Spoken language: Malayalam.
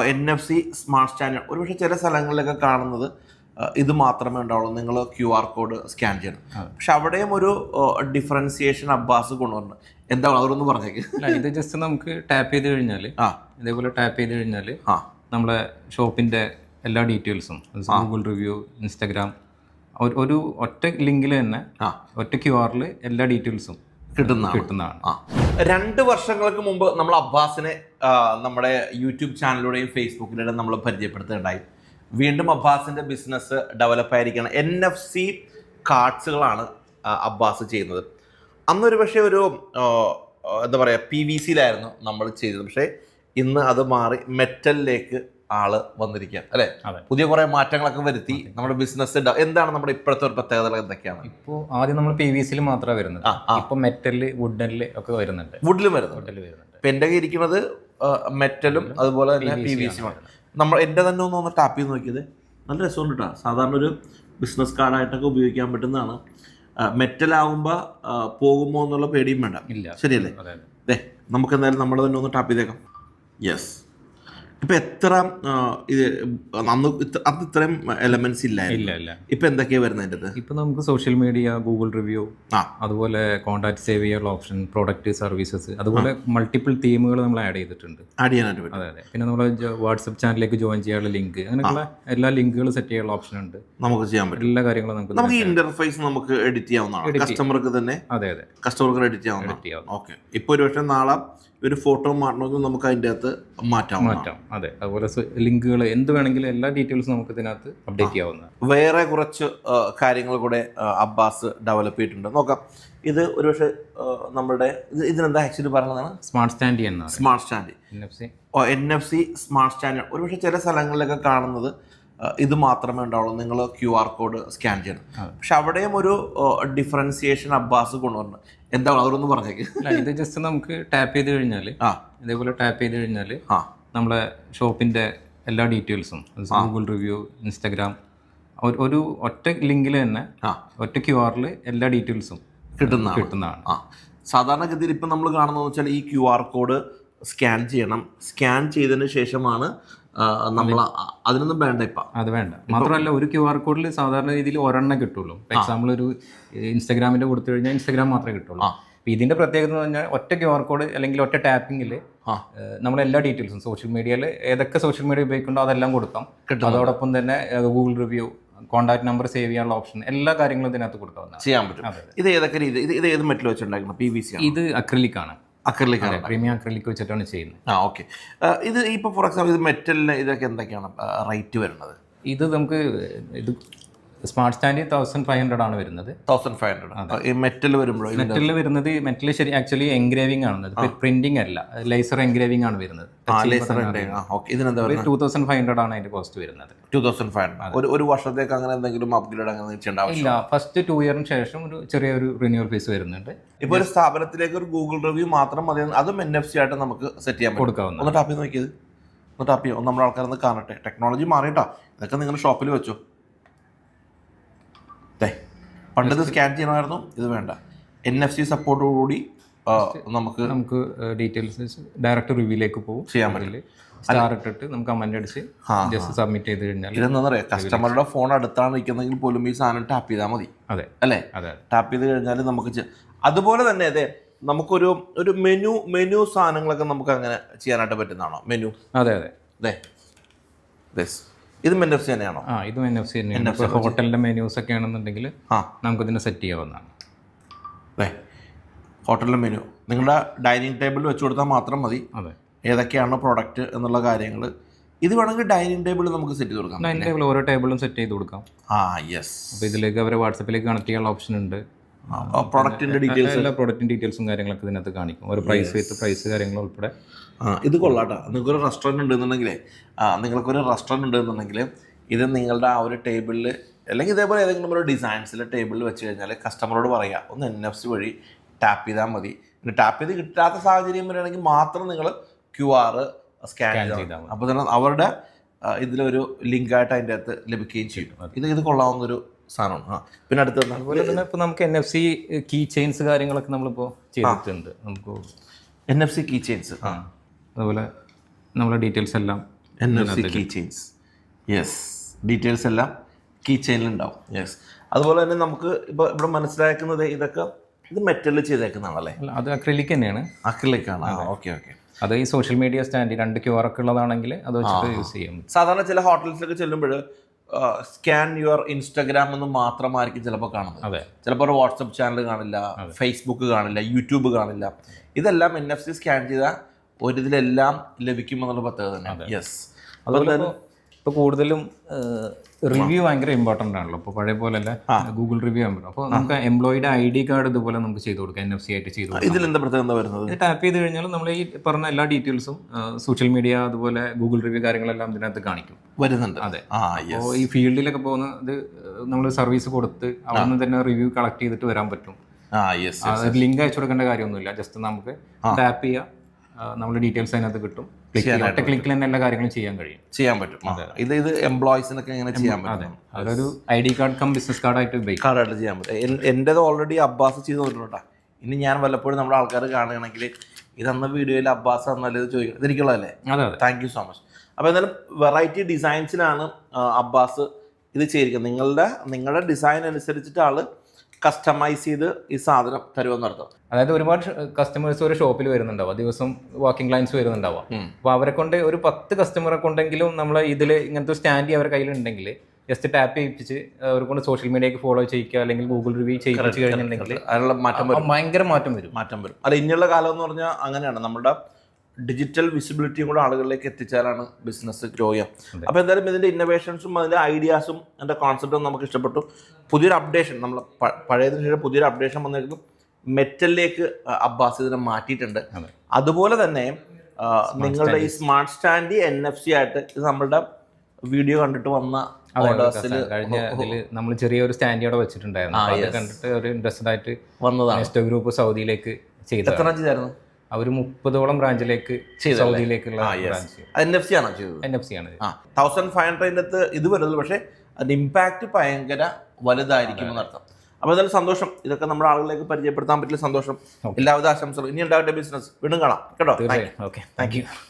NFC സ്മാർട്ട് സ്റ്റാൻഡ് ഒരുപക്ഷെ ചില സ്ഥലങ്ങളിലൊക്കെ കാണുന്നത് ഇത് മാത്രമേ ഉണ്ടാവുള്ളൂ, നിങ്ങൾ QR കോഡ് സ്കാൻ ചെയ്യണം. പക്ഷെ അവിടെയും ഒരു ഡിഫറൻസിയേഷൻ അബ്ബാസ് കൊണ്ടുവരണം. എന്താണ് അവരൊന്ന് പറഞ്ഞേക്ക്. ഇത് ജസ്റ്റ് നമുക്ക് ടാപ്പ് ചെയ്ത് കഴിഞ്ഞാൽ ഇതേപോലെ ടാപ്പ് ചെയ്ത് കഴിഞ്ഞാൽ നമ്മളെ ഷോപ്പിന്റെ എല്ലാ ഡീറ്റെയിൽസും ഗൂഗിൾ റിവ്യൂ, ഇൻസ്റ്റാഗ്രാം, ഒരു ഒറ്റ ലിങ്കിൽ തന്നെ ഒറ്റ QR എല്ലാ ഡീറ്റെയിൽസും കിട്ടുന്നതാണ്. 2 വർഷങ്ങൾക്ക് മുമ്പ് നമ്മൾ അബ്ബാസിനെ നമ്മുടെ യൂട്യൂബ് ചാനലിലൂടെയും ഫേസ്ബുക്കിലൂടെയും നമ്മൾ പരിചയപ്പെടുത്തുകയുണ്ടായി. വീണ്ടും അബ്ബാസിന്റെ ബിസിനസ് ഡെവലപ്പ് ആയിരിക്കണം. NFC കാർഡ്സുകളാണ് അബ്ബാസ് ചെയ്യുന്നത്. അന്നൊരു പക്ഷേ ഒരു എന്താ പറയുക PVCയിലായിരുന്നു നമ്മൾ ചെയ്തത്. പക്ഷേ ഇന്ന് അത് മാറി മെറ്റലിലേക്ക് ആള് വന്നിരിക്കുകയാണ് അല്ലേ? പുതിയ കുറെ മാറ്റങ്ങളൊക്കെ വരുത്തി നമ്മുടെ ബിസിനസ്. എന്താണ് നമ്മുടെ ഇപ്പോഴത്തെ ഒരു പ്രത്യേകതകൾ എന്തൊക്കെയാണ്? ഇപ്പോൾ ആദ്യം നമ്മൾ PVCയിൽ മാത്രമേ വരുന്നത്. ഇപ്പൊ മെറ്റല്, വുഡനില് ഒക്കെ വരുന്നുണ്ട്. വുഡിലും വരുന്നുണ്ട്. ഇപ്പൊ എൻ്റെ ഇരിക്കുന്നത് മെറ്റലും അതുപോലെ തന്നെ PVCയുമാണ്. നമ്മൾ എൻ്റെ തന്നെ ഒന്ന് ടാപ്പ് ചെയ്ത് നോക്കിയത് നല്ല രസമുണ്ട് കേട്ടോ. സാധാരണ ഒരു ബിസിനസ് കാർഡായിട്ടൊക്കെ ഉപയോഗിക്കാൻ പറ്റുന്നതാണ്. മെറ്റലാകുമ്പോൾ പോകുമോ എന്നുള്ള പേടിയും വേണ്ട. ശരിയല്ലേ? അതെ, നമുക്ക് എന്തായാലും നമ്മൾ തന്നെ ഒന്ന് ടാപ്പ് ചെയ്തേക്കാം. യെസ്. ഇപ്പൊ എത്ര ഇത് അന്ന് ഇത്രയും എലമെന്റ്സ് ഇല്ല. ഇപ്പൊ എന്തൊക്കെയാ വരുന്നത്? ഇപ്പൊ നമുക്ക് സോഷ്യൽ മീഡിയ, ഗൂഗിൾ റിവ്യൂ, അതുപോലെ കോൺടാക്ട് സേവ് ചെയ്യാനുള്ള ഓപ്ഷൻ, പ്രോഡക്റ്റ്, സർവീസസ്, അതുപോലെ മൾട്ടിപ്പിൾ തീമുകൾ നമ്മൾ ആഡ് ചെയ്തിട്ടുണ്ട്. അതെ. പിന്നെ നമ്മൾ വാട്സ്ആപ്പ് ചാനലിലേക്ക് ജോയിൻ ചെയ്യാനുള്ള ലിങ്ക്, അങ്ങനെയുള്ള എല്ലാ ലിങ്കുകളും സെറ്റ് ചെയ്യാനുള്ള ഓപ്ഷൻ ഉണ്ട്. നമുക്ക് ചെയ്യാൻ പറ്റും എല്ലാ കാര്യങ്ങളും. നമുക്ക് ഇന്റർഫേസ് നമുക്ക് എഡിറ്റ് ചെയ്യാവുന്നതാണ്. കസ്റ്റമർക്ക് തന്നെ കസ്റ്റമർക്ക് എഡിറ്റ് ചെയ്യാവുന്ന. ഓക്കെ. ഇപ്പൊ ഒരു പക്ഷേ നാളെ ഒരു ഫോട്ടോ മാറ്റണമെങ്കിൽ നമുക്ക് അതിൻ്റെ അകത്ത് മാറ്റാം. അതെ. അതുപോലെ ലിങ്കുകൾ എന്ത് വേണമെങ്കിലും എല്ലാ ഡീറ്റെയിൽസും നമുക്ക് ഇതിനകത്ത് അപ്ഡേറ്റ് ചെയ്യാവുന്ന. വേറെ കുറച്ച് കാര്യങ്ങൾ കൂടെ അബ്ബാസ് ഡെവലപ്പ് ചെയ്തിട്ടുണ്ട്. നോക്കാം. ഇത് ഒരുപക്ഷെ നമ്മുടെ ഇതിനെന്താ ആക്ച്വലി പറയുന്നതാണ്? സ്മാർട്ട് സ്റ്റാൻഡ് എന്നാണ്. Smart stand, NFC smart stand. ഒരുപക്ഷെ ചില സ്ഥലങ്ങളിലൊക്കെ കാണുന്നത് ഇത് മാത്രമേ ഉണ്ടാവുള്ളൂ, നിങ്ങൾ QR കോഡ് സ്കാൻ ചെയ്യണം. പക്ഷെ അവിടെയും ഒരു ഡിഫറൻസിയേഷൻ അബ്ബാസ് കൊണ്ടുവരണം. എന്താണ് അവരൊന്ന് പറഞ്ഞേക്ക്. ഇത് ജസ്റ്റ് നമുക്ക് ടാപ്പ് ചെയ്ത് കഴിഞ്ഞാൽ ഇതേപോലെ ടാപ്പ് ചെയ്ത് കഴിഞ്ഞാൽ നമ്മളെ ഷോപ്പിന്റെ എല്ലാ ഡീറ്റെയിൽസും ഗൂഗിൾ റിവ്യൂ, ഇൻസ്റ്റാഗ്രാം, ഒരു ഒറ്റ ലിങ്കിൽ തന്നെ ഒറ്റ QR എല്ലാ ഡീറ്റെയിൽസും കിട്ടുന്നതാണ്. സാധാരണഗതിയിൽ ഇപ്പം നമ്മൾ കാണുന്നതെന്ന് വെച്ചാൽ ഈ QR കോഡ് സ്കാൻ ചെയ്യണം. സ്കാൻ ചെയ്തതിന് ശേഷമാണ് നമ്മൾ അതിനൊന്നും വേണ്ട. ഇപ്പം അത് വേണ്ട. മാത്രമല്ല, ഒരു QR കോഡിൽ സാധാരണ രീതിയിൽ ഒരെണ്ണം കിട്ടുള്ളൂ. എക്സാമ്പിൾ ഒരു ഇൻസ്റ്റാഗ്രാമിന്റെ കൊടുത്തു കഴിഞ്ഞാൽ ഇൻസ്റ്റാഗ്രാം മാത്രമേ കിട്ടുള്ളൂ. ഇതിന്റെ പ്രത്യേകത എന്ന് പറഞ്ഞാൽ ഒറ്റ QR കോഡ് അല്ലെങ്കിൽ ഒറ്റ ടാപ്പിങ്ങിൽ നമ്മൾ എല്ലാ ഡീറ്റെയിൽസും സോഷ്യൽ മീഡിയയിൽ ഏതൊക്കെ സോഷ്യൽ മീഡിയ ഉപയോഗിക്കുന്നുണ്ടോ അതെല്ലാം കൊടുക്കാം. അതോടൊപ്പം തന്നെ Google review, contact number save ചെയ്യാനുള്ള ഓപ്ഷൻ, എല്ലാ കാര്യങ്ങളും ഇതിനകത്ത് കൊടുക്കാവുന്നതാണ്. ചെയ്യാൻ പറ്റും. ഇത് ഏതൊക്കെ രീതി? ഇത് ഏത് മെറ്റൽ വെച്ചിട്ടുണ്ടാക്കുന്നത്? PVC? ഇത് അക്രിലിക് ആണ്. പ്രീമിയം അക്രിലിക് വെച്ചിട്ടാണ് ചെയ്യുന്നത്. ഓക്കെ. ഇത് ഇപ്പോൾ ഫോർ എക്സാമ്പിൾ ഇത് മെറ്റലിന് ഇതൊക്കെ എന്തൊക്കെയാണ് റേറ്റ് വരുന്നത്? ഇത് നമുക്ക് ഇത് സ്മാർട്ട് സ്റ്റാൻഡ് 1500 ആണ് വരുന്നത്. 1500. മെറ്റൽ വരുന്നത് മെറ്റൽ ശരി ആക്ച്വലി എൻഗ്രേവിംഗ് ആണ്, പ്രിന്റിംഗ് അല്ല, ലേസർ എൻഗ്രേവിംഗ് ആണ് വരുന്നത്. 2500 ആണ് അതിന്റെ കോസ്റ്റ് വരുന്നത്. 2500. ഒരു വർഷത്തേക്ക് അങ്ങനെ എന്തെങ്കിലും അപ്ഗ്രേഡ് അങ്ങനെ ഇല്ല. ഫസ്റ്റ് 2 ഇയറിന് ശേഷം ഒരു ചെറിയൊരു റിന്യൂവൽ ഫീസ് വരുന്നുണ്ട്. ഇപ്പോൾ ഒരു സ്ഥാപനത്തിലേക്ക് ഒരു ഗൂഗിൾ റിവ്യൂ മാത്രം മതി, അതും NFC ആയിട്ട് നമുക്ക് സെറ്റ് ചെയ്യാൻ കൊടുക്കാവുന്ന. ഒന്ന് ടാപ്പ് ചെയ്ത് നോക്കിയത്, ഒന്ന് ടാപ്പ് ചെയ്യാം. നമ്മുടെ ആൾക്കാരൊന്ന് കാണട്ടെ. ടെക്നോളജി മാറിയിട്ടാ. ഇതൊക്കെ നിങ്ങൾ ഷോപ്പിൽ വെച്ചോ. പണ്ടത് സ്കാൻ ചെയ്യണമായിരുന്നു, ഇത് വേണ്ട. NFC സപ്പോർട്ടോടുകൂടി നമുക്ക് ഡീറ്റെയിൽസ് ഡയറക്റ്റ് റിവ്യൂലേക്ക് പോകും. ചെയ്യാൻ പറ്റില്ല. സ്റ്റാർ ഇട്ടിട്ട് നമുക്ക് കമന്റ് അടിച്ച് ജസ്റ്റ് സബ്മിറ്റ് ചെയ്ത് കഴിഞ്ഞാൽ ഇതെന്താ പറയുക, കസ്റ്റമറുടെ ഫോൺ അടുത്താണ് നിൽക്കുന്നതെങ്കിൽ പോലും ഈ സാധനം ടാപ്പ് ചെയ്താൽ മതി. അതെ അല്ലേ? ടാപ്പ് ചെയ്ത് കഴിഞ്ഞാൽ നമുക്ക് അതുപോലെ തന്നെ അതെ നമുക്കൊരു മെനു സാധനങ്ങളൊക്കെ നമുക്ക് അങ്ങനെ ചെയ്യാനായിട്ട് പറ്റുന്നതാണോ? മെനു. അതെ. ഇതും NFC തന്നെയാണോ? ഇതും NFC തന്നെയാണ്. ഹോട്ടലിന്റെ മെനൂസ് ഒക്കെ ആണെന്നുണ്ടെങ്കിൽ നമുക്ക് ഇതിനെ സെറ്റ് ചെയ്യാവുന്നതാണ്. അതെ, ഹോട്ടലിലെ മെനു നിങ്ങളുടെ ഡൈനിങ് ടേബിളിൽ വെച്ച് കൊടുത്താൽ മാത്രം മതി. ഏതൊക്കെയാണ് പ്രോഡക്റ്റ് എന്നുള്ള കാര്യങ്ങൾ. ഇത് വേണമെങ്കിൽ ഡൈനിങ് ടേബിൾ നമുക്ക് സെറ്റ് ചെയ്ത് കൊടുക്കാം. ഡൈനിങ് ടേബിൾ ഓരോ ടേബിളും സെറ്റ് ചെയ്ത് കൊടുക്കാം. യെസ്. അപ്പോൾ ഇതിലേക്ക് അവരെ വാട്സപ്പിലേക്ക് കണക്ട് ചെയ്യാനുള്ള ഓപ്ഷൻ ഉണ്ട്. പ്രോഡക്റ്റിന്റെ ഡീറ്റെയിൽസ്, എല്ലാ പ്രോഡക്റ്റിന്റെ ഡീറ്റെയിൽസും കാര്യങ്ങളൊക്കെ ഇതിനകത്ത് കാണിക്കും. ഒരു പ്രൈസ് കാര്യങ്ങൾ ഉൾപ്പെടെ. ഇത് കൊള്ളാട്ടോ. നിങ്ങൾക്കൊരു റെസ്റ്റോറൻറ്റ് ഉണ്ടെന്നുണ്ടെങ്കിൽ ഇത് നിങ്ങളുടെ ആ ഒരു ടേബിളിൽ അല്ലെങ്കിൽ ഇതേപോലെ ഏതെങ്കിലും ഒരു ഡിസൈൻസിൽ ടേബിളിൽ വെച്ച് കഴിഞ്ഞാൽ കസ്റ്റമറോട് പറയുക ഒന്ന് NFC വഴി ടാപ്പ് ചെയ്താൽ മതി. പിന്നെ ടാപ്പ് ചെയ്ത് കിട്ടാത്ത സാഹചര്യം വരികയാണെങ്കിൽ മാത്രം നിങ്ങൾ QR സ്കാൻ ചെയ്താൽ അപ്പോൾ തന്നെ അവരുടെ ഇതിലൊരു ലിങ്കായിട്ട് അതിൻ്റെ അകത്ത് ലഭിക്കുകയും ചെയ്യും. ഇത് കൊള്ളാവുന്നൊരു സാധനമാണ്. പിന്നെ അടുത്ത് അതുപോലെ തന്നെ ഇപ്പോൾ നമുക്ക് NFC കീ ചെയിൻസ് കാര്യങ്ങളൊക്കെ നമ്മളിപ്പോൾ ചെയ്തിട്ടുണ്ട്. നമുക്ക് NFC കീ ചെയിൻസ്, അതുപോലെ നമ്മളെ ഡീറ്റെയിൽസ് എല്ലാം NFC key chains. Yes, details എല്ലാം കീ ചെയിനിലുണ്ടാവും. യെസ്, അതുപോലെ തന്നെ നമുക്ക് ഇപ്പോൾ ഇവിടെ മനസ്സിലാക്കുന്നത് ഇതൊക്കെ ഇത് മെറ്റലിൽ ചെയ്തേക്കുന്നതാണല്ലേ? അത് അക്രിലിക് തന്നെയാണ്. അക്രിലിക്കാണ്. Okay okay. അത് ഈ സോഷ്യൽ മീഡിയ സ്റ്റാൻഡ് 2 QR ഒക്കെ ഉള്ളതാണെങ്കിൽ അത് വെച്ചിട്ട് യൂസ് ചെയ്യും. സാധാരണ ചില ഹോട്ടൽസിലൊക്കെ ചെല്ലുമ്പോൾ സ്കാൻ യുവർ ഇൻസ്റ്റാഗ്രാം എന്ന് മാത്രമായിരിക്കും ചിലപ്പോൾ കാണുന്നത്. അതെ, ചിലപ്പോൾ ഒരു വാട്സപ്പ് ചാനൽ കാണില്ല, ഫേസ്ബുക്ക് കാണില്ല, യൂട്യൂബ് കാണില്ല. ഇതെല്ലാം NFC സ്കാൻ ചെയ്താൽ ഒരിതിലെല്ലാം ലഭിക്കുമെന്നുള്ള പ്രത്യേകത തന്നെ. യെസ്, അതുപോലെ ഇപ്പോൾ കൂടുതലും റിവ്യൂ ഭയങ്കര ഇമ്പോർട്ടൻ്റ് ആണല്ലോ. ഇപ്പോൾ പഴയ പോലെ അല്ല, ഗൂഗിൾ റിവ്യൂ ആകുമ്പോൾ അപ്പോൾ നമുക്ക് എംപ്ലോയിയുടെ ID കാർഡ് ഇതുപോലെ നമുക്ക് ചെയ്ത് കൊടുക്കാം, NFC ആയിട്ട് ചെയ്ത് കൊടുക്കാം. ഇതിലെന്താ പ്രത്യേകത വരുന്നത്? ഇത് ടാപ്പ് ചെയ്ത് കഴിഞ്ഞാൽ നമ്മൾ ഈ പറഞ്ഞ എല്ലാ ഡീറ്റെയിൽസും സോഷ്യൽ മീഡിയ അതുപോലെ ഗൂഗിൾ റിവ്യൂ കാര്യങ്ങളെല്ലാം ഇതിനകത്ത് കാണിക്കും, വരുന്നുണ്ട്. അതെ. അപ്പോൾ ഈ ഫീൽഡിലൊക്കെ പോകുന്നത് നമ്മൾ സർവീസ് കൊടുത്ത് അവിടെ നിന്ന് തന്നെ റിവ്യൂ കളക്ട് ചെയ്തിട്ട് വരാൻ പറ്റും. ലിങ്ക് അയച്ചു കൊടുക്കേണ്ട കാര്യമൊന്നുമില്ല. ജസ്റ്റ് നമുക്ക് ടാപ്പ് ചെയ്യുക, നമ്മുടെ ഡീറ്റെയിൽസ് അതിനകത്ത് കിട്ടും. ക്ലിക്കിൽ തന്നെ എല്ലാ കാര്യങ്ങളും ചെയ്യാൻ പറ്റും. ഇത് എംപ്ലോയീസിനൊക്കെ എങ്ങനെ ചെയ്യാൻ പറ്റും? അതൊരു ID കാർഡ് കം ബിസിനസ് കാർഡായിട്ട് കാർഡായിട്ട് ചെയ്യാൻ പറ്റും. എൻ്റെത് ഓൾറെഡി അബ്ബാസ് ചെയ്ത് നോക്കിയിട്ടുണ്ടാ. ഇനി ഞാൻ വല്ലപ്പോഴും നമ്മുടെ ആൾക്കാർ കാണുകയാണെങ്കിൽ ഇതന്ന വീഡിയോയിൽ അബ്ബാസ് എന്നല്ലത് ചോദിക്കണം. ഇതെനിക്കുള്ളതല്ലേ? Thank you so much. അപ്പോൾ എന്തായാലും വെറൈറ്റി ഡിസൈൻസിലാണ് അബ്ബാസ് ഇത് ചെയ്തിരിക്കുന്നത്. നിങ്ങളുടെ ഡിസൈൻ അനുസരിച്ചിട്ട് ആള് കസ്റ്റമൈസ് ചെയ്ത് ഈ സാധനം തരുമെന്ന് അർത്ഥം. അതായത് ഒരുപാട് കസ്റ്റമേഴ്സ് ഒരു ഷോപ്പിൽ വരുന്നുണ്ടാവും, ദിവസം വാക്കിംഗ് ക്ലയൻസ് വരുന്നുണ്ടാവാം. അപ്പോൾ അവരെ കൊണ്ട് ഒരു 10 കസ്റ്റമറെ കൊണ്ടെങ്കിലും നമ്മൾ ഇതിൽ ഇങ്ങനത്തെ സ്റ്റാൻഡ് അവരുടെ കയ്യിലുണ്ടെങ്കിൽ ജസ്റ്റ് ടാപ്പ് ചെയ്യിപ്പിച്ച് അവരെ കൊണ്ട് സോഷ്യൽ മീഡിയക്ക് ഫോളോ ചെയ്യിക്കുക, അല്ലെങ്കിൽ ഗൂഗിൾ റിവ്യൂ ചെയ്യിപ്പിച്ച് കഴിഞ്ഞിട്ടുണ്ടെങ്കിൽ അതിനുള്ള ഭയങ്കര മാറ്റം വരും. അല്ല, ഇനിയുള്ള കാലം എന്ന് പറഞ്ഞാൽ അങ്ങനെയാണ്. നമ്മുടെ ഡിജിറ്റൽ വിസിബിലിറ്റിയും കൂടെ ആളുകളിലേക്ക് എത്തിച്ചാലാണ് ബിസിനസ് ഗ്രോ ചെയ്യാം. അപ്പോൾ എന്തായാലും ഇതിൻ്റെ ഇന്നോവേഷൻസും അതിൻ്റെ ഐഡിയാസും അതിൻ്റെ കോൺസെപ്റ്റും നമുക്ക് ഇഷ്ടപ്പെട്ടു. പുതിയൊരു അപ്ഡേഷൻ, നമ്മൾ പഴയതിന് ശേഷം പുതിയൊരു അപ്ഡേഷൻ വന്നിരിക്കുന്നു. മെറ്റലിലേക്ക് അബ്ബാസ് ഇതിനെ മാറ്റിയിട്ടുണ്ട്. അതുപോലെ തന്നെ നിങ്ങളുടെ ഈ സ്മാർട്ട് സ്റ്റാൻഡ് NFC ആയിട്ട് ഇത് നമ്മളുടെ വീഡിയോ കണ്ടിട്ട് വന്ന ഓർഡേഴ്സിൽ നമ്മൾ ചെറിയൊരു സ്റ്റാൻഡ് അവിടെ വെച്ചിട്ടുണ്ടായിരുന്നു. അത് കണ്ടിട്ട് ഒരു ഇൻട്രസ്റ്റഡ് ആയിട്ട് വന്നതാണ്. നെസ്റ്റോ ഗ്രൂപ്പ് സൗദിയിലേക്ക് ചെയ്തായിരുന്നു. അവർ 30ഓളം ബ്രാഞ്ചിലേക്ക് സൗദിയിലേക്കുള്ള NFC ആണോ ചെയ്തത്? NFC ആണ്. 1500 ഇത് വരുന്നത്, പക്ഷേ അതിൻ്റെ ഇമ്പാക്റ്റ് ഭയങ്കര വലുതായിരിക്കും എന്നർത്ഥം. അപ്പോൾ എന്തായാലും സന്തോഷം, ഇതൊക്കെ നമ്മുടെ ആളുകളിലേക്ക് പരിചയപ്പെടുത്താൻ പറ്റിയ സന്തോഷം. എല്ലാവിധ ആശംസകളും. ഇനി ഉണ്ടാകട്ടെ ബിസിനസ്. വീണ്ടും കാണാം കേട്ടോ. Okay, thank you.